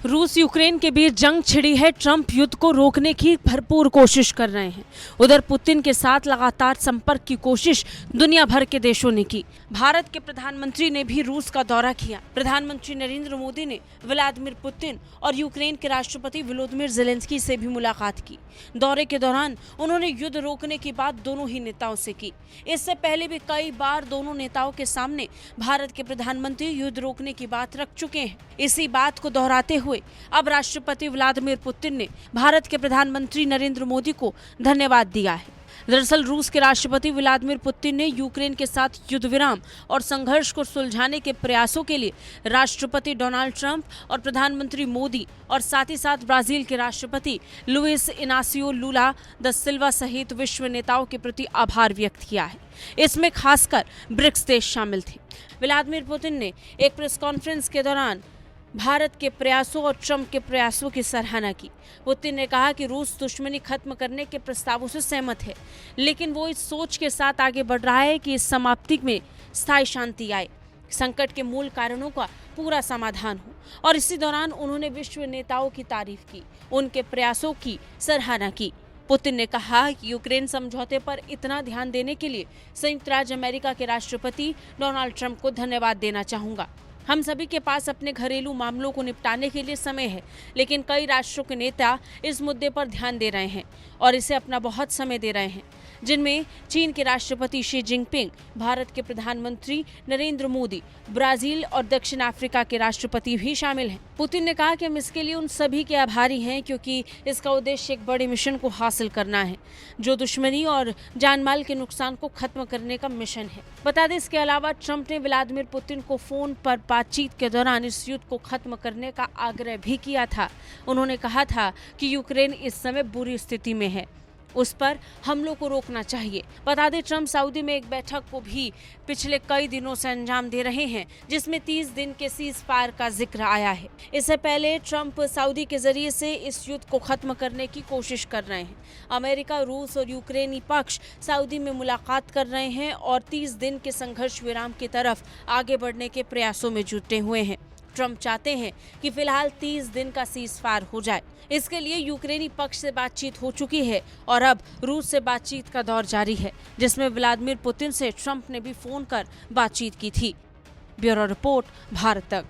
रूस यूक्रेन के बीच जंग छिड़ी है। ट्रंप युद्ध को रोकने की भरपूर कोशिश कर रहे हैं। उधर पुतिन के साथ लगातार संपर्क की कोशिश दुनिया भर के देशों ने की। भारत के प्रधानमंत्री ने भी रूस का दौरा किया। प्रधानमंत्री नरेंद्र मोदी ने व्लादिमीर पुतिन और यूक्रेन के राष्ट्रपति वोलोदिमीर ज़ेलेंस्की से भी मुलाकात की। दौरे के दौरान उन्होंने युद्ध रोकने की बात दोनों ही नेताओं से की। इससे पहले भी कई बार दोनों नेताओं के सामने भारत के प्रधानमंत्री युद्ध रोकने की बात रख चुके हैं। इसी बात को दोहराते हुए अब राष्ट्रपति व्लादिमीर पुतिन ने भारत के प्रधानमंत्री नरेंद्र मोदी को धन्यवाद दिया है। दरअसल रूस के राष्ट्रपति व्लादिमीर पुतिन ने यूक्रेन के साथ युद्ध विराम और संघर्ष को सुलझाने के प्रयासों के लिए राष्ट्रपति डोनाल्ड ट्रंप और प्रधानमंत्री मोदी और साथ ही साथ ब्राजील के राष्ट्रपति लुइस इनासियो लुला दा सिल्वा सहित विश्व नेताओं के प्रति आभार व्यक्त किया है। इसमें खासकर ब्रिक्स देश शामिल थे। व्लादिमीर पुतिन ने एक प्रेस कॉन्फ्रेंस के दौरान भारत के प्रयासों और ट्रंप के प्रयासों की सराहना की। पुतिन ने कहा कि रूस दुश्मनी खत्म करने के प्रस्तावों से सहमत है, लेकिन वो इस सोच के साथ आगे बढ़ रहा है कि इस समाप्ति में स्थायी शांति आए, संकट के मूल कारणों का पूरा समाधान हो। और इसी दौरान उन्होंने विश्व नेताओं की तारीफ की, उनके प्रयासों की सराहना की। पुतिन ने कहा कि यूक्रेन समझौते पर इतना ध्यान देने के लिए संयुक्त राज्य अमेरिका के राष्ट्रपति डोनाल्ड ट्रंप को धन्यवाद देना चाहूंगा। हम सभी के पास अपने घरेलू मामलों को निपटाने के लिए समय है, लेकिन कई राष्ट्रों के नेता इस मुद्दे पर ध्यान दे रहे हैं और इसे अपना बहुत समय दे रहे हैं, जिनमें चीन के राष्ट्रपति शी जिनपिंग, भारत के प्रधानमंत्री नरेंद्र मोदी, ब्राजील और दक्षिण अफ्रीका के राष्ट्रपति भी शामिल हैं। पुतिन ने कहा कि हम इसके लिए उन सभी के आभारी हैं, क्योंकि इसका उद्देश्य एक बड़े मिशन को हासिल करना है, जो दुश्मनी और जानमाल के नुकसान को खत्म करने का मिशन है। बता दें, इसके अलावा ट्रंप ने व्लादिमीर पुतिन को फोन पर बातचीत के दौरान इस युद्ध को खत्म करने का आग्रह भी किया था। उन्होंने कहा था कि यूक्रेन इस समय बुरी स्थिति में है, उस पर हमलों को रोकना चाहिए। बता दें, ट्रंप सऊदी में एक बैठक को भी पिछले कई दिनों से अंजाम दे रहे हैं, जिसमें 30 दिन के सीज फायर का जिक्र आया है। इससे पहले ट्रंप सऊदी के जरिए से इस युद्ध को खत्म करने की कोशिश कर रहे हैं। अमेरिका, रूस और यूक्रेनी पक्ष सऊदी में मुलाकात कर रहे हैं और 30 दिन के संघर्ष विराम की तरफ आगे बढ़ने के प्रयासों में जुटे हुए हैं। ट्रंप चाहते हैं कि फिलहाल 30 दिन का सीज फायर हो जाए। इसके लिए यूक्रेनी पक्ष से बातचीत हो चुकी है और अब रूस से बातचीत का दौर जारी है, जिसमें व्लादिमीर पुतिन से ट्रंप ने भी फोन कर बातचीत की थी। ब्यूरो रिपोर्ट, भारत तक।